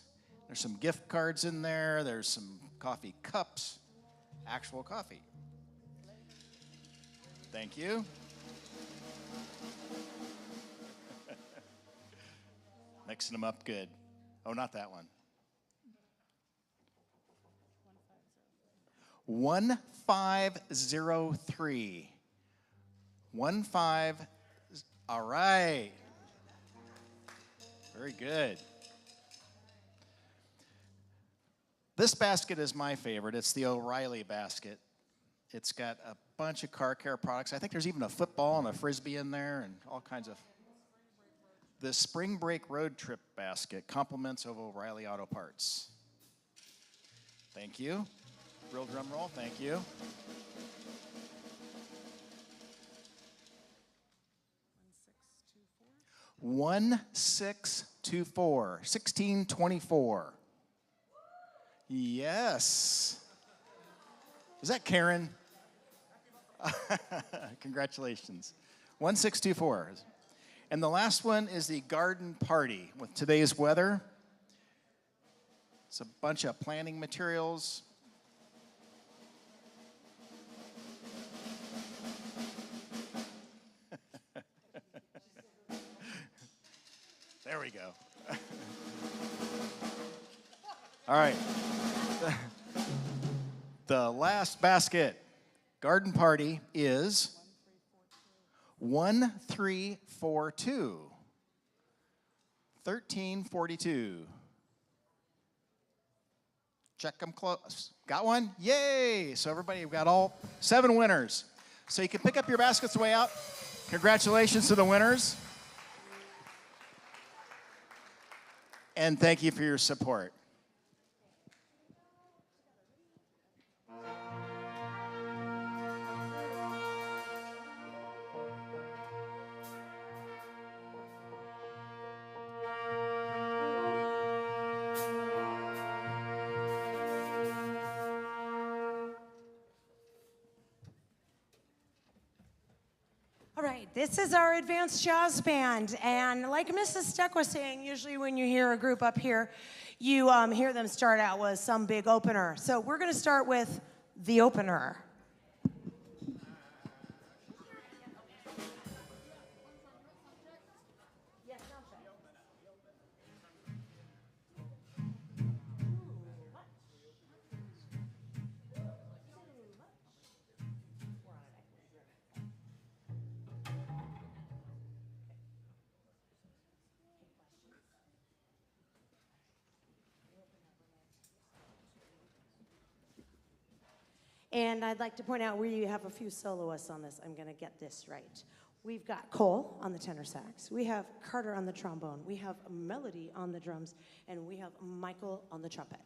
There's some gift cards in there. There's some coffee cups, actual coffee. Thank you. Mixing them up good. Oh, not that one. 1503. 15. All right. Very good. This basket is my favorite. It's the O'Reilly basket. It's got a bunch of car care products. I think there's even a football and a frisbee in there and all kinds of. The Spring Break Road Trip basket, compliments of O'Reilly Auto Parts. Thank you. Real drum roll, thank you. One 1624. Yes. Is that Karen? Congratulations. 1624. And the last one is the garden party with today's weather. It's a bunch of planting materials. There we go. All right. The last basket, garden party, is 1342. 1342. Check them close. Got one? Yay! So everybody, we've got all 7 winners. So you can pick up your baskets the way out. Congratulations to the winners. And thank you for your support. All right, this is our advanced jazz band, and like Mrs. Steck was saying, usually when you hear a group up here, you hear them start out with some big opener. So we're going to start with the opener. And I'd like to point out we have a few soloists on this. I'm going to get this right. We've got Cole on the tenor sax. We have Carter on the trombone. We have Melody on the drums. And we have Michael on the trumpet.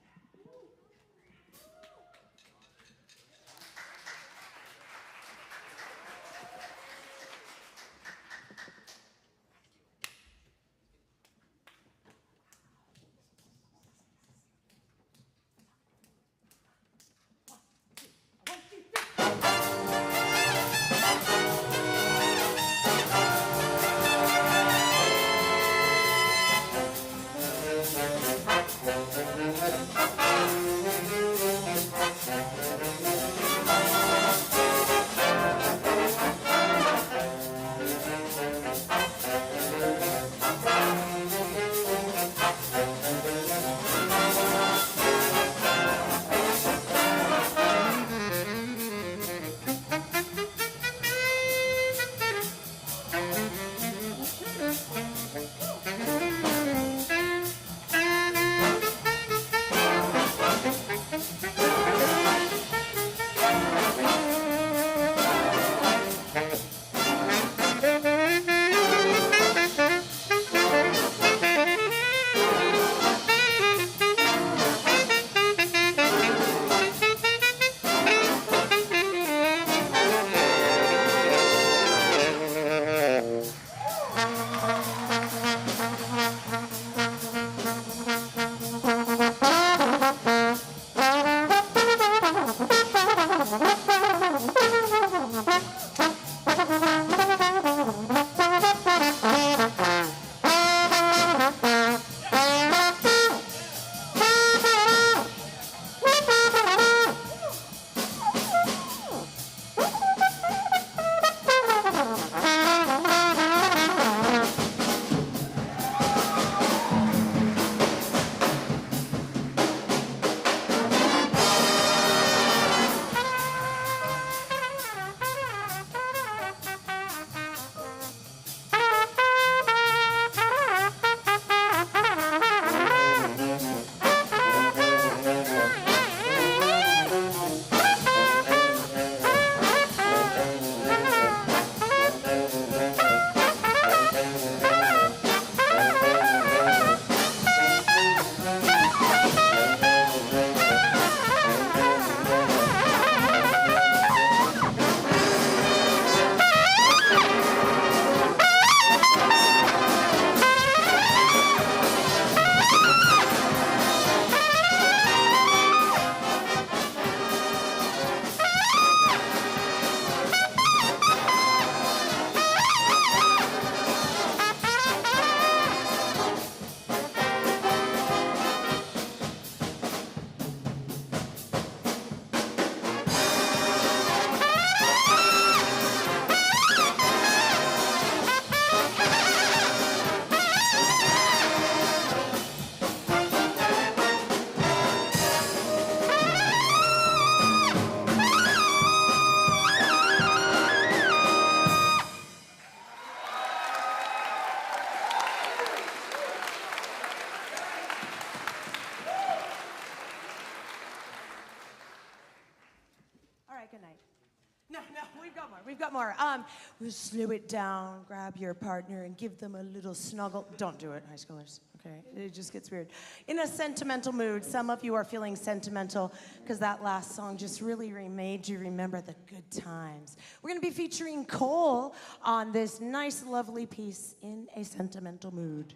more. Slow it down, grab your partner, and give them a little snuggle. Don't do it, high schoolers, okay? It just gets weird. In a sentimental mood, some of you are feeling sentimental because that last song just really made you remember the good times. We're gonna be featuring Cole on this nice, lovely piece, In a Sentimental Mood.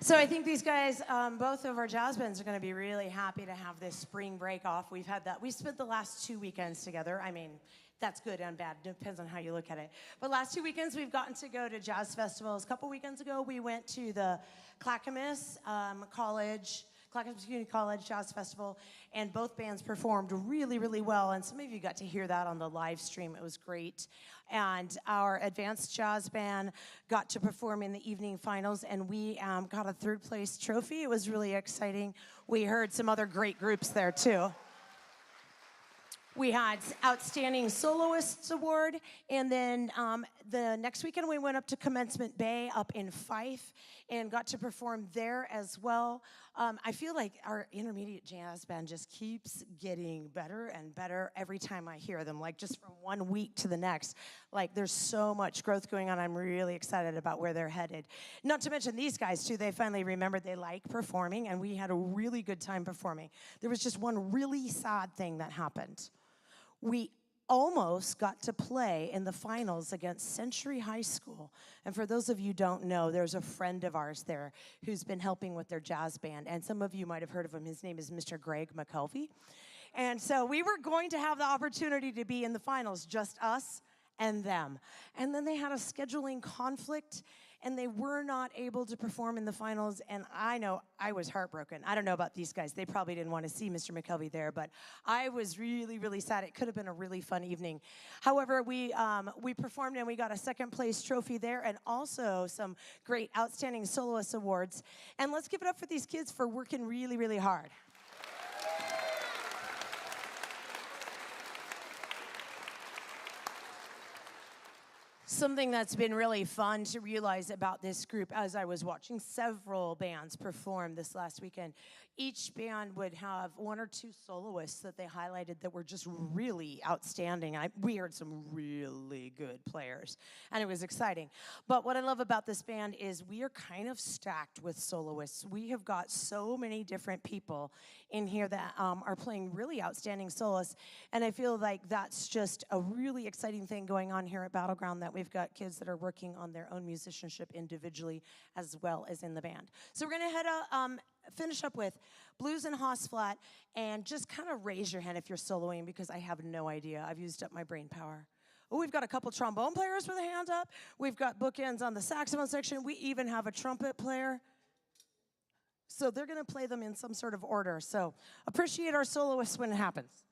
So I think these guys, both of our jazz bands are going to be really happy to have this spring break off. We've had that. We spent the last 2 weekends together. I mean, that's good and bad. Depends on how you look at it. But last 2 weekends, we've gotten to go to jazz festivals. A couple weekends ago, we went to the Clackamas Clackamas Community College Jazz Festival, and both bands performed really, really well. And some of you got to hear that on the live stream. It was great. And our advanced jazz band got to perform in the evening finals, and we got a third place trophy. It was really exciting. We heard some other great groups there, too. We had Outstanding Soloists Award, and then the next weekend we went up to Commencement Bay up in Fife and got to perform there as well. I feel like our intermediate jazz band just keeps getting better and better every time I hear them, like just from 1 week to the next. Like there's so much growth going on. I'm really excited about where they're headed. Not to mention these guys too, they finally remembered they like performing, and we had a really good time performing. There was just one really sad thing that happened. We almost got to play in the finals against Century High School. And for those of you who don't know, there's a friend of ours there who's been helping with their jazz band. And some of you might have heard of him. His name is Mr. Greg McKelvey. And so we were going to have the opportunity to be in the finals, just us and them. And then they had a scheduling conflict, and they were not able to perform in the finals, and I know I was heartbroken. I don't know about these guys. They probably didn't want to see Mr. McKelvey there, but I was really, really sad. It could have been a really fun evening. However, we performed, and we got a second place trophy there, and also some great Outstanding Soloist Awards. And let's give it up for these kids for working really, really hard. Something that's been really fun to realize about this group as I was watching several bands perform this last weekend, each band would have one or two soloists that they highlighted that were just really outstanding. We heard some really good players, and it was exciting. But what I love about this band is we are kind of stacked with soloists. We have got so many different people in here that are playing really outstanding soloists, and I feel like that's just a really exciting thing going on here at Battleground, that we've got kids that are working on their own musicianship individually as well as in the band. So we're going to finish up with Blues and Hoss Flat, and just kind of raise your hand if you're soloing, because I have no idea. I've used up my brain power. Oh, we've got a couple trombone players with a hand up. We've got bookends on the saxophone section. We even have a trumpet player. So they're going to play them in some sort of order. So appreciate our soloists when it happens.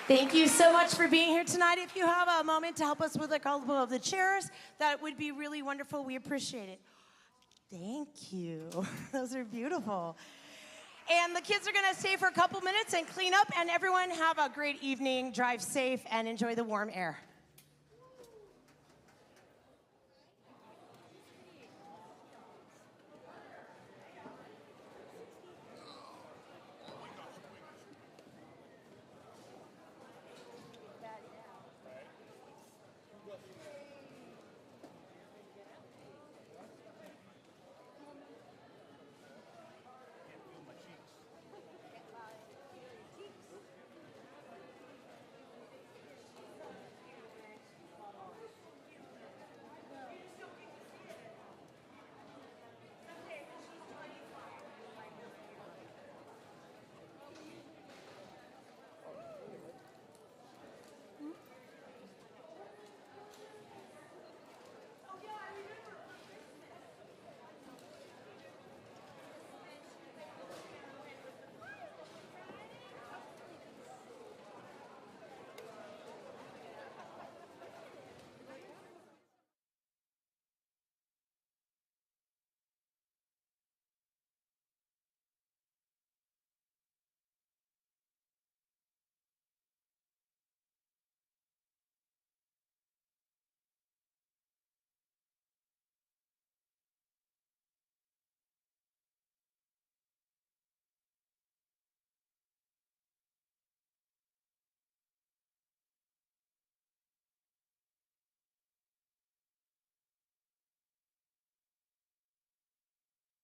Thank you so much for being here tonight. If you have a moment to help us with a couple of the chairs, that would be really wonderful. We appreciate it. Thank you. Those are beautiful. And the kids are going to stay for a couple minutes and clean up, and everyone have a great evening. Drive safe and enjoy the warm air.